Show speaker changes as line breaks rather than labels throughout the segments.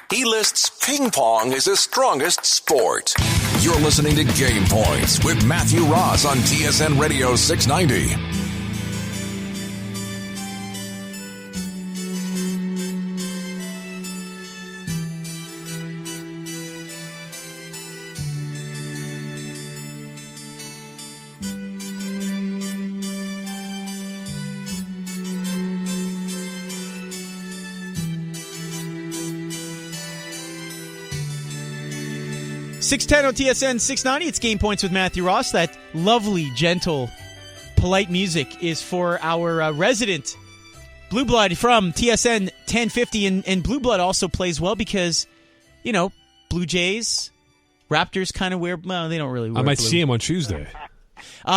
He lists ping pong as his strongest sport. You're listening to Game Points with Matthew Ross on TSN Radio 690.
.610 on TSN 690. It's Game Points with Matthew Ross. That lovely, gentle, polite music is for our resident Blue Blood from TSN 1050. And Blue Blood also plays well because, you know, Blue Jays, Raptors kind of wear, well, they don't really wear
I might
blue.
see him on Tuesday.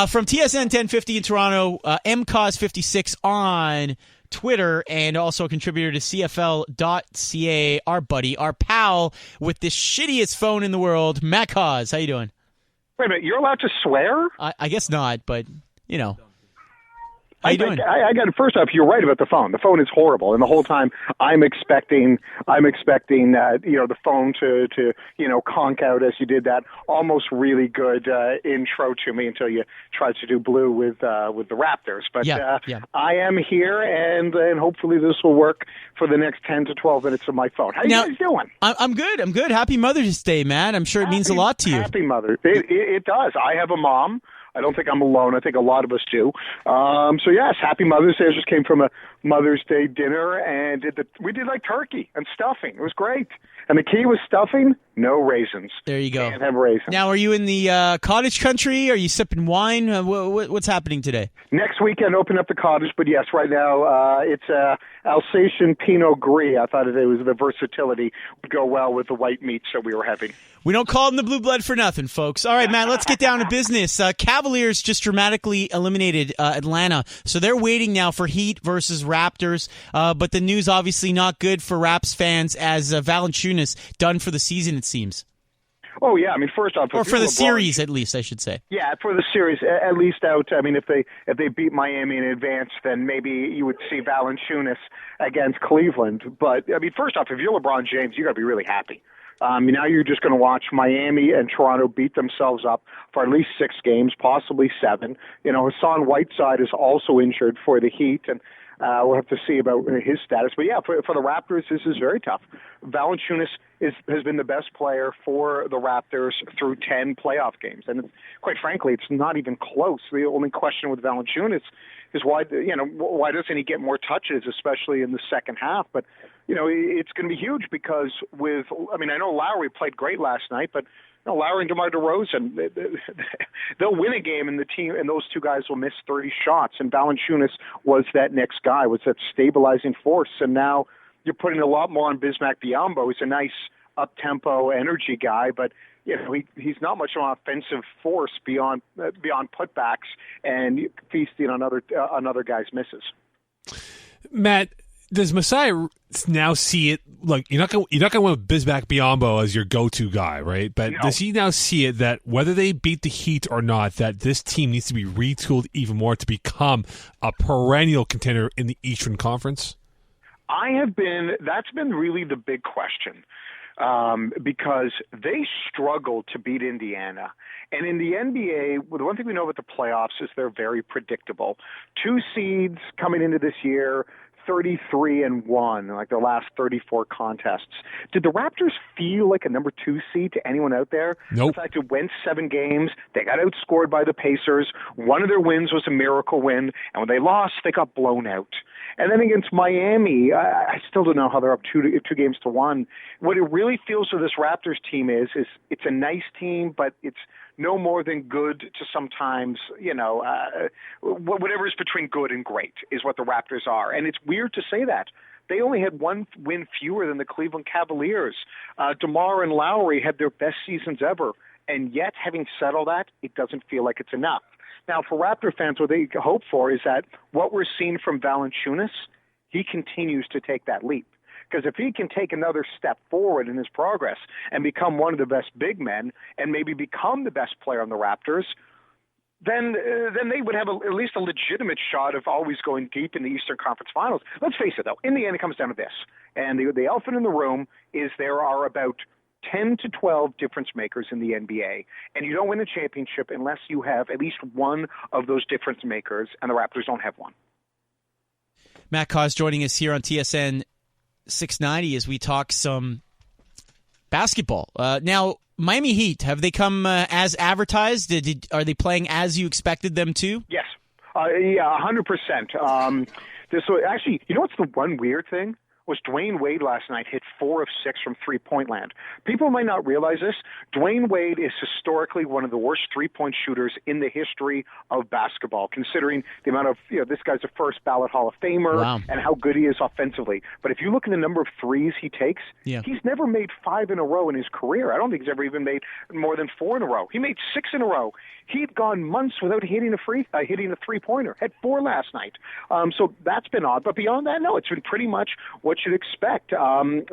From TSN 1050 in Toronto, MCauz56 on Twitter, and also a contributor to CFL.ca, our buddy, our pal with the shittiest phone in the world, Matt Cauz. How you doing?
Wait a minute, you're allowed to swear?
I guess not, but, you know. How you doing?
I got it. First off, you're right about the phone. The phone is horrible, and the whole time I'm expecting, the phone to conk out as you did that almost really good intro to me until you tried to do blue with the Raptors. But
yeah.
I am here, and hopefully this will work for the next 10 to 12 minutes of my phone. How you guys doing?
I'm good. I'm good. Happy Mother's Day, Matt. I'm sure it means a lot to you.
Happy Mother's Day. It does. I have a mom. I don't think I'm alone. I think a lot of us do. So yes, happy Mother's Day. I just came from a Mother's Day dinner, and we did like turkey and stuffing. It was great. And the key was stuffing, no raisins.
There you go.
Can't have raisins.
Now, are you in the cottage country? Are you sipping wine? What's happening today?
Next weekend, open up the cottage, but yes, right now it's Alsatian Pinot Gris. I thought it was the versatility would go well with the white meats that we were having.
We don't call them the Blue Blood for nothing, folks. All right, Matt, let's get down to business. Cavaliers just dramatically eliminated Atlanta, so they're waiting now for Heat versus Raptors. But the news obviously not good for Raps fans as Valanciunas done for the season, it seems.
Oh yeah, I mean, first off,
or for the series, at least I should say.
Yeah, for the series, at least out. I mean, if they beat Miami in advance, then maybe you would see Valanciunas against Cleveland. But I mean, first off, if you're LeBron James, you got to be really happy. Now you're just going to watch Miami and Toronto beat themselves up for at least 6 games, possibly 7. You know, Hassan Whiteside is also injured for the Heat, and we'll have to see about his status. But yeah, for the Raptors, this is very tough. Valanciunas has been the best player for the Raptors through 10 playoff games, and quite frankly, it's not even close. The only question with Valanciunas is why doesn't he get more touches, especially in the second half? But it's going to be huge because I know Lowry played great last night, but Lowry and DeMar DeRozan, they'll win a game, and the team and those two guys will miss 30 shots. And Valanciunas was that next guy, was that stabilizing force. And now you're putting a lot more on Bismack Biyombo. He's a nice up-tempo energy guy, but he's not much of an offensive force beyond putbacks and feasting on other guys' misses.
Matt, does Masai now see it? Like, you're not going to want Bismack Biyombo as your go-to guy, right? But does he now see it that whether they beat the Heat or not, that this team needs to be retooled even more to become a perennial contender in the Eastern Conference?
That's been really the big question. Because they struggled to beat Indiana. And in the NBA, the one thing we know about the playoffs is they're very predictable. 2 seeds coming into this year, 33-1, like their last 34 contests. Did the Raptors feel like a number 2 seed to anyone out there?
Nope.
In fact, it went 7 games. They got outscored by the Pacers. One of their wins was a miracle win. And when they lost, they got blown out. And then against Miami, I still don't know how they're up 2-1. What it really feels for this Raptors team is it's a nice team, but it's no more than good to sometimes, whatever is between good and great is what the Raptors are. And it's weird to say that. They only had 1 win fewer than the Cleveland Cavaliers. DeMar and Lowry had their best seasons ever. And yet, having said all that, it doesn't feel like it's enough. Now, for Raptor fans, what they hope for is that what we're seeing from Valanciunas, he continues to take that leap. Because if he can take another step forward in his progress and become one of the best big men and maybe become the best player on the Raptors, then they would have at least a legitimate shot of always going deep in the Eastern Conference Finals. Let's face it, though. In the end, it comes down to this. And the elephant in the room is there are about 10 to 12 difference makers in the NBA, and you don't win a championship unless you have at least one of those difference makers, and the Raptors don't have one.
Matt Cauz joining us here on TSN 690 as we talk some basketball. Now, Miami Heat, have they come as advertised? Are they playing as you expected them to?
Yes. 100%. This was, actually, you know what's the one weird thing? Was Dwayne Wade last night hit 4 of 6 from three-point land. People might not realize this. Dwayne Wade is historically one of the worst three-point shooters in the history of basketball, considering the amount of, this guy's a first ballot Hall of Famer and how good he is offensively. But if you look at the number of threes he takes, he's never made 5 in a row in his career. I don't think he's ever even made more than 4 in a row. He made 6 in a row. He'd gone months without hitting a three-pointer. Had 4 last night. So that's been odd. But beyond that, no, it's been pretty much what you'd expect. Beyond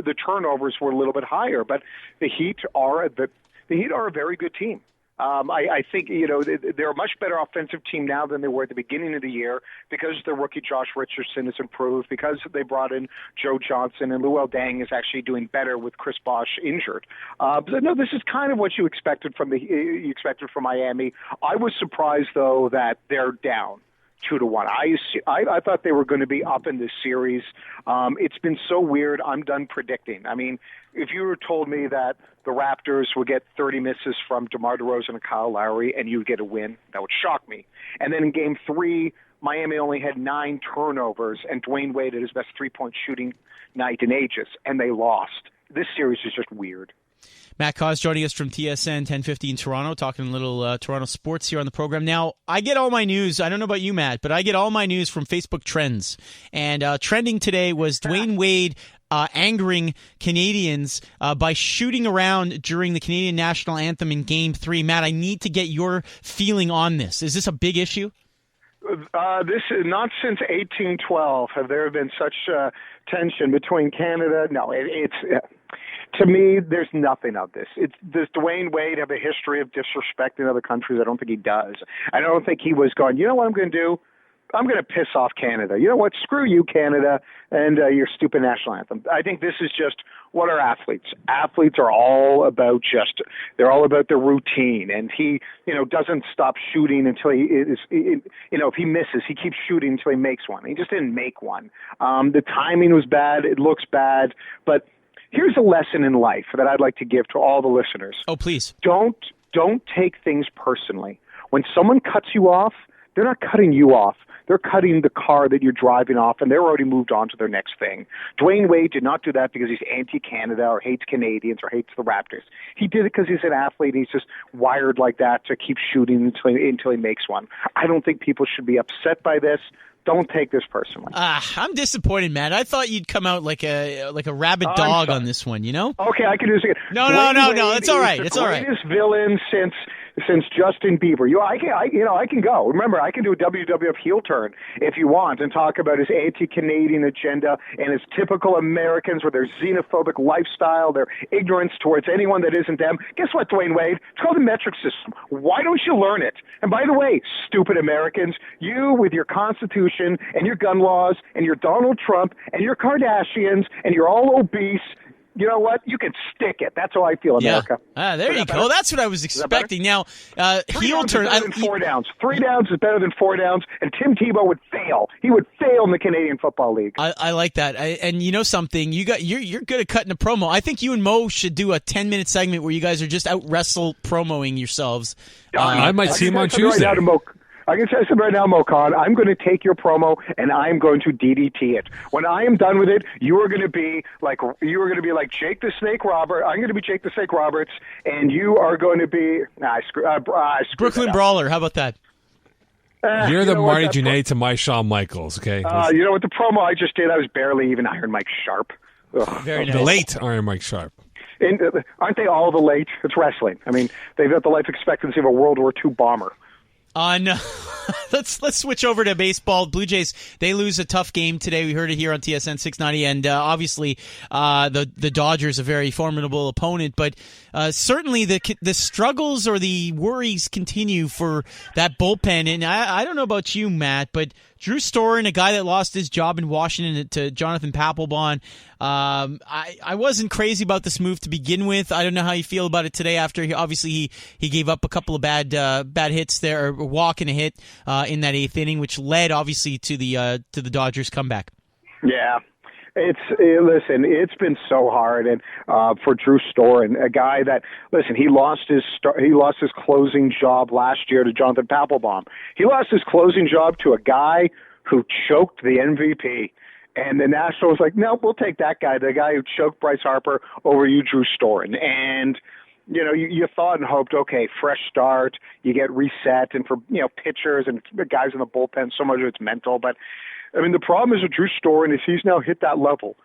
the turnovers were a little bit higher, but the Heat are a very good team. I think they're a much better offensive team now than they were at the beginning of the year because their rookie Josh Richardson has improved, because they brought in Joe Johnson, and Luol Deng is actually doing better with Chris Bosh injured. But no, this is kind of what you expected from Miami. I was surprised though that they're down 2-1. I thought they were going to be up in this series. It's been so weird. I'm done predicting. I mean, if you were told me that the Raptors would get 30 misses from DeMar DeRozan and Kyle Lowry and you would get a win, that would shock me. And then in Game 3, Miami only had 9 turnovers, and Dwayne Wade had his best three-point shooting night in ages, and they lost. This series is just weird.
Matt Cauz joining us from TSN 1050 in Toronto, talking a little Toronto sports here on the program. Now, I get all my news, I don't know about you, Matt, but I get all my news from Facebook Trends. And trending today was Dwayne Wade angering Canadians by shooting around during the Canadian national anthem in Game 3. Matt, I need to get your feeling on this. Is this a big issue?
This is not since 1812 have there been such tension between Canada. No, it's to me, there's nothing of this. Does Dwayne Wade have a history of disrespecting other countries? I don't think he does. I don't think he was going, you know what I'm going to do? I'm going to piss off Canada. You know what? Screw you, Canada, and your stupid national anthem. I think this is just what are athletes. Athletes are all about they're all about their routine. And he, doesn't stop shooting until he is, if he misses, he keeps shooting until he makes one. He just didn't make one. The timing was bad. It looks bad. But here's a lesson in life that I'd like to give to all the listeners.
Oh, please.
Don't take things personally. When someone cuts you off, they're not cutting you off. They're cutting the car that you're driving off, and they're already moved on to their next thing. Dwayne Wade did not do that because he's anti-Canada or hates Canadians or hates the Raptors. He did it because he's an athlete, and he's just wired like that to keep shooting until he makes one. I don't think people should be upset by this. Don't take this personally.
I'm disappointed, Matt. I thought you'd come out like a rabid dog on this one,
Okay, I can do this again.
No. It's all right. It's all right.
Greatest villain since Justin Bieber. I can go. Remember, I can do a WWF heel turn if you want and talk about his anti-Canadian agenda and his typical Americans with their xenophobic lifestyle, their ignorance towards anyone that isn't them. Guess what, Dwayne Wade? It's called the metric system. Why don't you learn it? And by the way, stupid Americans, you with your Constitution and your gun laws and your Donald Trump and your Kardashians and you're all obese. You know what? You can stick it. That's how I feel, America.
Yeah. There you go. That's what I was expecting. Now, heel turn.
4 downs. 3 downs is better than 4 downs, and Tim Tebow would fail. He would fail in the Canadian Football League.
I like that. And you know something? You're good at cutting a promo. I think you and Mo should do a 10-minute segment where you guys are just out wrestle promoing yourselves.
I might see him on Tuesday.
I can say something right now, Mokan. I'm going to take your promo and I'm going to DDT it. When I am done with it, you are going to be like Jake the Snake Robert. I'm going to be Jake the Snake Roberts, and you are going to be
Brooklyn Brawler. How about that?
You're the Marty Jannetty to my Shawn Michaels. Okay.
You know what? The promo I just did, I was barely even Iron Mike Sharp.
Very nice.
The late Iron Mike Sharp.
And, aren't they all the late? It's wrestling. I mean, they've got the life expectancy of a World War II bomber.
No. Let's switch over to baseball. Blue Jays, they lose a tough game today. We heard it here on TSN 690, and obviously the Dodgers a very formidable opponent. But certainly the struggles or the worries continue for that bullpen. And I don't know about you, Matt, but Drew Storen, a guy that lost his job in Washington to Jonathan Papelbon. I wasn't crazy about this move to begin with. I don't know how you feel about it today after he gave up a couple of bad hits there, or a walk and a hit in that 8th inning, which led obviously to the Dodgers comeback.
Yeah. Listen, it's been so hard, and for Drew Storen, a guy that, listen, he lost his closing job last year to Jonathan Papelbon. He lost his closing job to a guy who choked the MVP, and the Nationals like, no, we'll take that guy, the guy who choked Bryce Harper, over you, Drew Storen. And you thought and hoped, okay, fresh start, you get reset, and for pitchers and guys in the bullpen, so much of it's mental, but. I mean, the problem is with Drew Storen is he's now hit that level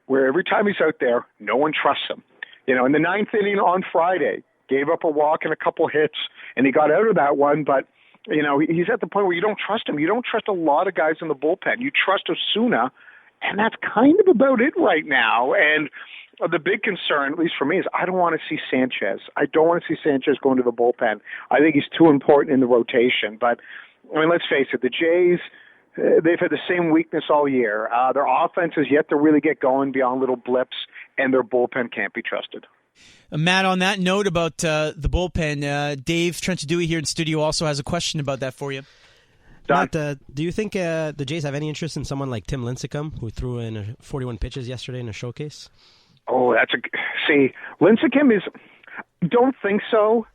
where every time he's out there, no one trusts him. In the 9th inning on Friday, gave up a walk and a couple hits, and he got out of that one. But, he's at the point where you don't trust him. You don't trust a lot of guys in the bullpen. You trust Osuna, and that's kind of about it right now. And the big concern, at least for me, is I don't want to see Sanchez. I don't want to see Sanchez going to the bullpen. I think he's too important in the rotation. But, I mean, let's face it, the Jays – they've had the same weakness all year. Their offense is yet to really get going beyond little blips, and their bullpen can't be trusted.
Matt, on that note about the bullpen, Dave Trentadue here in studio also has a question about that for you.
Matt, do you think the Jays have any interest in someone like Tim Lincecum, who threw in 41 pitches yesterday in a showcase?
Oh, Lincecum is – don't think so,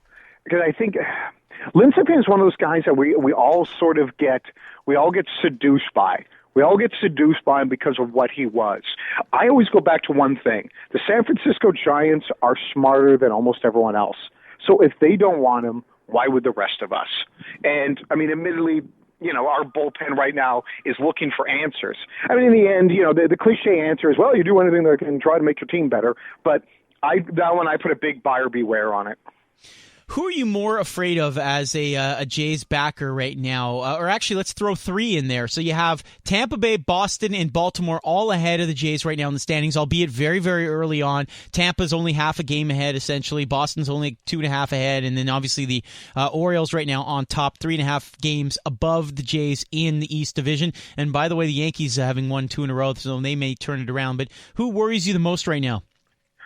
because I think – Lincecum is one of those guys that we all sort of get seduced by. We all get seduced by him because of what he was. I always go back to one thing. The San Francisco Giants are smarter than almost everyone else. So if they don't want him, why would the rest of us? And, I mean, admittedly, our bullpen right now is looking for answers. I mean, in the end, the cliche answer is, well, you do anything that can try to make your team better. But that one, I put a big buyer beware on it.
Who are you more afraid of as a Jays backer right now? Or actually, let's throw 3 in there. So you have Tampa Bay, Boston, and Baltimore all ahead of the Jays right now in the standings, albeit very, very early on. Tampa's only half a game ahead, essentially. Boston's only 2.5 ahead. And then obviously the Orioles right now on top, 3.5 games above the Jays in the East Division. And by the way, the Yankees having won 2 in a row, so they may turn it around. But who worries you the most right now?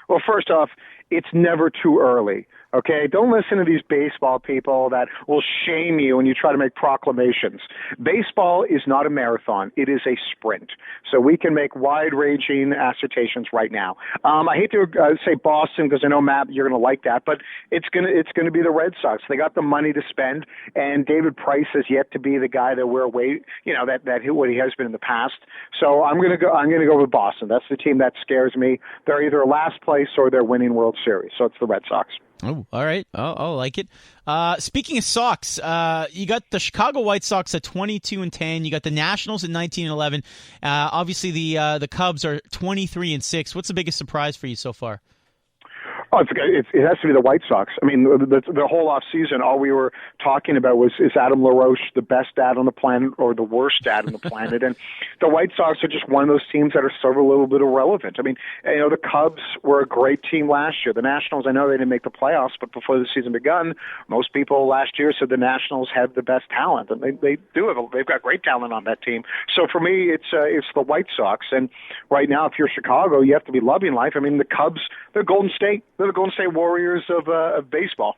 Well, first off, it's never too early. Okay, don't listen to these baseball people that will shame you when you try to make proclamations. Baseball is not a marathon. It is a sprint. So we can make wide-ranging assertions right now. I hate to say Boston because I know, Matt, you're going to like that, but it's going to be the Red Sox. They got the money to spend, and David Price has yet to be the guy that we're what he has been in the past. So I'm going to go with Boston. That's the team that scares me. They're either last place or they're winning World Series. So it's the Red Sox.
Oh, all right. I'll like it. Speaking of Sox, you got the Chicago White Sox at 22-10. You got the Nationals at 19-11. Obviously, the Cubs are 23-6. What's the biggest surprise for you so far?
Oh, it has to be the White Sox. I mean, the whole off season, all we were talking about was, is Adam LaRoche the best dad on the planet or the worst dad on the planet? And the White Sox are just one of those teams that are sort of a little bit irrelevant. I mean, the Cubs were a great team last year. The Nationals, I know they didn't make the playoffs, but before the season begun, most people last year said the Nationals had the best talent, and they do have. They've got great talent on that team. So for me, it's the White Sox. And right now, if you're Chicago, you have to be loving life. I mean, the Cubs, they're Golden State. They're the Golden State Warriors of baseball.